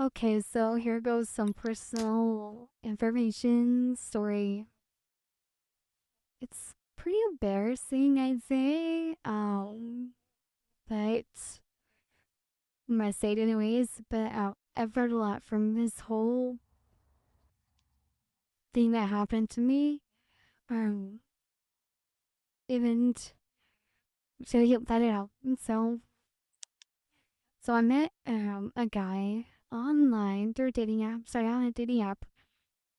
Okay, so here goes some personal information story. It's pretty embarrassing, I'd say. But I'm gonna say it anyways. But I've read a lot from this whole thing that happened to me. Um, even to get that out. And so I met a guy online through a dating app. Sorry, on a dating app,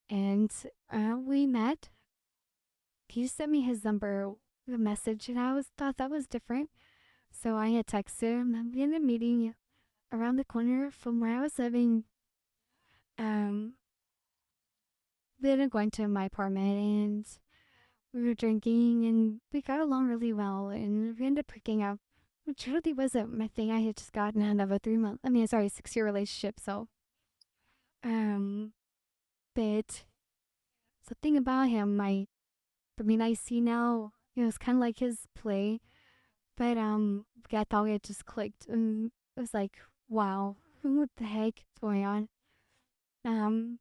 and we met. He sent me his number, a message, and I was thought that was different. So I had texted him, and we ended up meeting around the corner from where I was living. Um, we ended up going to my apartment, and we were drinking, and we got along really well, and we ended up picking up, which really wasn't my thing. I had just gotten out of a 3 month, I mean, sorry, 6 year relationship. So, um, but something about him, I see now, it was kind of like his play. But I thought it just clicked, and it was like, wow, what the heck is going on? Um,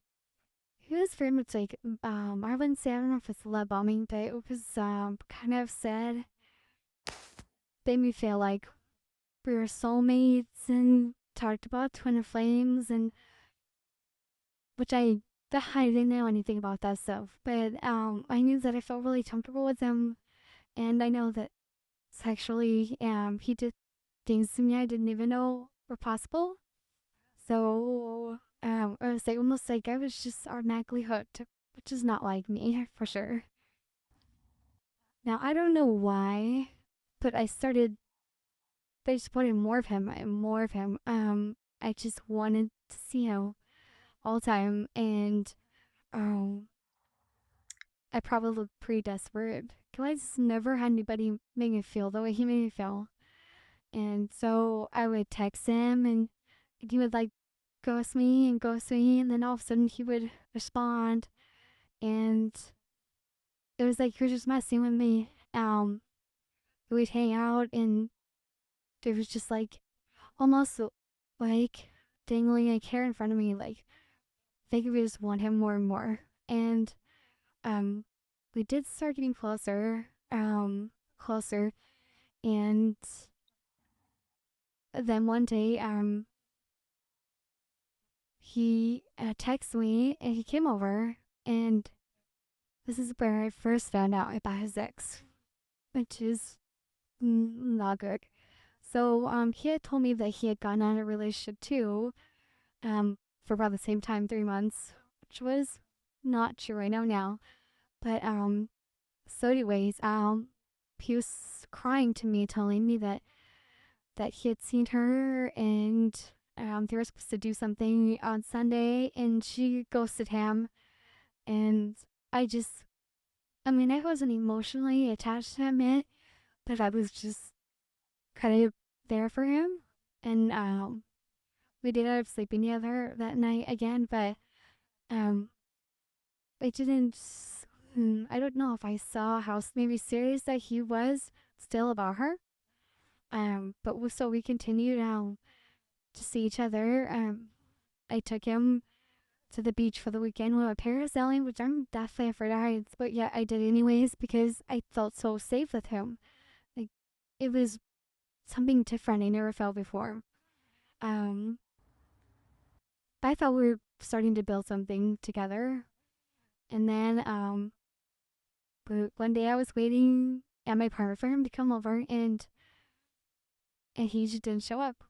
he was very much like I wouldn't say, I don't know if it's love bombing, but it was kind of sad. Made me feel like we were soulmates and talked about twin flames, and which I didn't know anything about that stuff, but I knew that I felt really comfortable with him, and I know that sexually he did things to me I didn't even know were possible. So I was like almost like I was just automatically hooked, which is not like me for sure. Now I don't know why, but I just wanted more of him and more of him. I just wanted to see him all the time, and um, I probably looked pretty desperate. Cause I just never had anybody make me feel the way he made me feel. And so I would text him, and he would like ghost me, and then all of a sudden he would respond, and it was like he was just messing with me. We'd hang out, and there was just like almost like dangling a hair in front of me, like I think we just want him more and more. And um, we did start getting closer, and then one day, he texted me, and he came over, and this is where I first found out about his ex, which is not good. So he had told me that he had gotten out of a relationship too, for about the same time, 3 months, which was not true. I know now, but so anyways, he was crying to me, telling me that he had seen her, and they were supposed to do something on Sunday, and she ghosted him, and I just, I mean, I wasn't emotionally attached to him yet, but I was just kind of there for him, and we did end up sleeping together that night again, but um, I didn't. I don't know if I saw how maybe serious that he was still about her. But so we continued to see each other. I took him to the beach for the weekend. We went parasailing, which I'm definitely afraid of heights, but yeah, I did anyways because I felt so safe with him. Like it was something different I never felt before. Um, but I thought we were starting to build something together, and then but one day I was waiting at my apartment for him to come over, and he just didn't show up.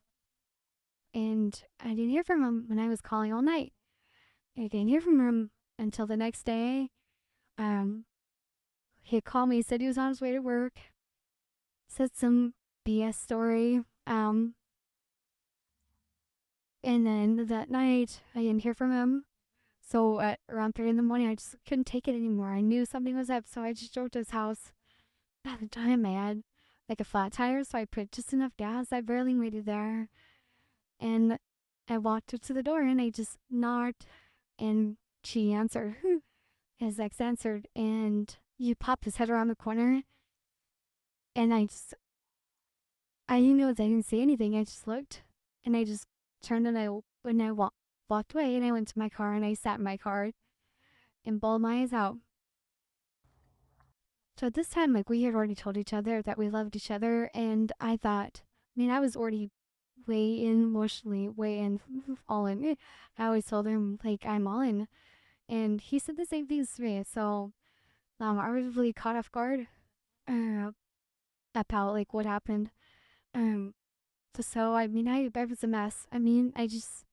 And I didn't hear from him when I was calling all night. I didn't hear from him until the next day. Um, he called me, said he was on his way to work, said some BS story. And then that night I didn't hear from him. So at around 3 in the morning, I just couldn't take it anymore. I knew something was up, so I just drove to his house. At the time, I had like a flat tire, so I put just enough gas. I barely made it there, and I walked up to the door, and I just knocked, and she answered. His ex answered, and he popped his head around the corner, and I didn't know I didn't say anything. I just looked, and I just turned, and I walked. walked away and I went to my car and I sat in my car and bawled my eyes out. So at this time, like, we had already told each other that we loved each other, and I thought, I mean, I was already way in emotionally, way in, all in. I always told him, like, I'm all in. And he said the same things to me. So I was really caught off guard uh, about, like, what happened. Um, so, I mean, I was a mess. I mean, I just,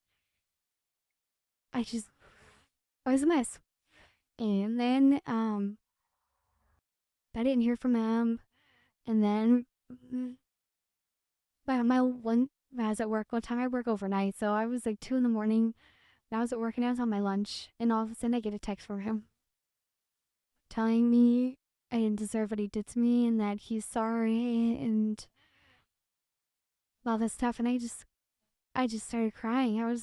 I was a mess. And then, I didn't hear from him. And then, but my one, I was at work one time. I work overnight, so I was like 2 in the morning. And I was at work and I was on my lunch, and all of a sudden I get a text from him telling me I didn't deserve what he did to me and that he's sorry and all this stuff. And I just started crying. I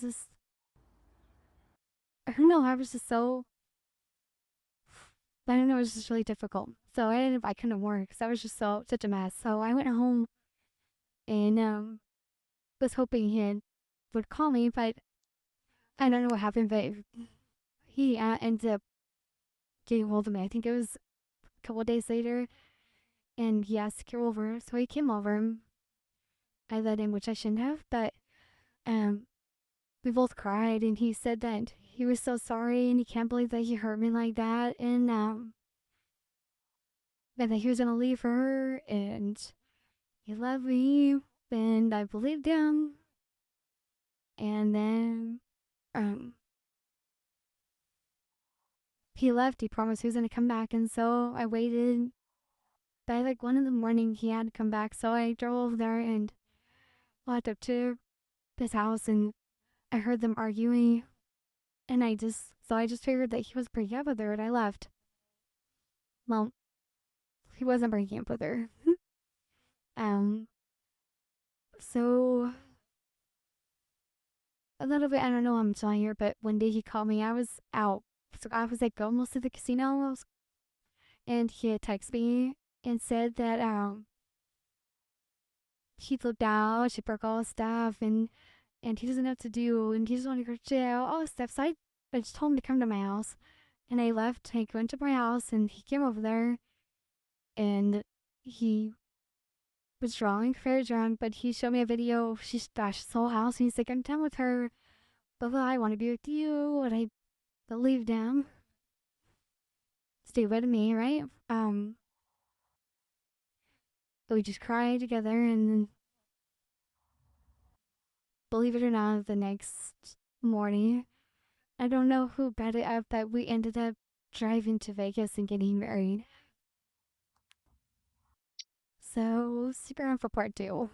don't know, I was just so, I don't know, it was just really difficult. So I couldn't work because I was just such a mess. So I went home and was hoping would call me, but I don't know what happened. But he ended up getting hold of me. I think it was a couple of days later, and he asked to come over. So he came over. And I let him, which I shouldn't have, but um, we both cried, and he said that he was so sorry, and he can't believe that he hurt me like that, and that he was gonna leave her, and he loved me, and I believed him, and then um, he left. He promised he was gonna come back, and so I waited. By like 1 in the morning, he had to come back, so I drove over there and walked up to his house, and I heard them arguing, and I just figured that he was breaking up with her, and I left. Well, he wasn't breaking up with her. um, so a little bit, I don't know, I'm telling you, but one day he called me. I was out, so I was like almost to the casino, almost, and he had texted me and said that he flipped out, she broke all his stuff, and he doesn't know what to do, and he just wanted to go to jail, all this stuff. So I just told him to come to my house, and I left. I went to my house, and he came over there, and he was drunk, very drunk, but he showed me a video. She stashed his whole house, and he's like, I'm done with her, but I want to be with you, and I believed him. Stay with me, right? But we just cried together, and then, believe it or not, the next morning, I don't know who brought it up that we ended up driving to Vegas and getting married. So, stick around for part two.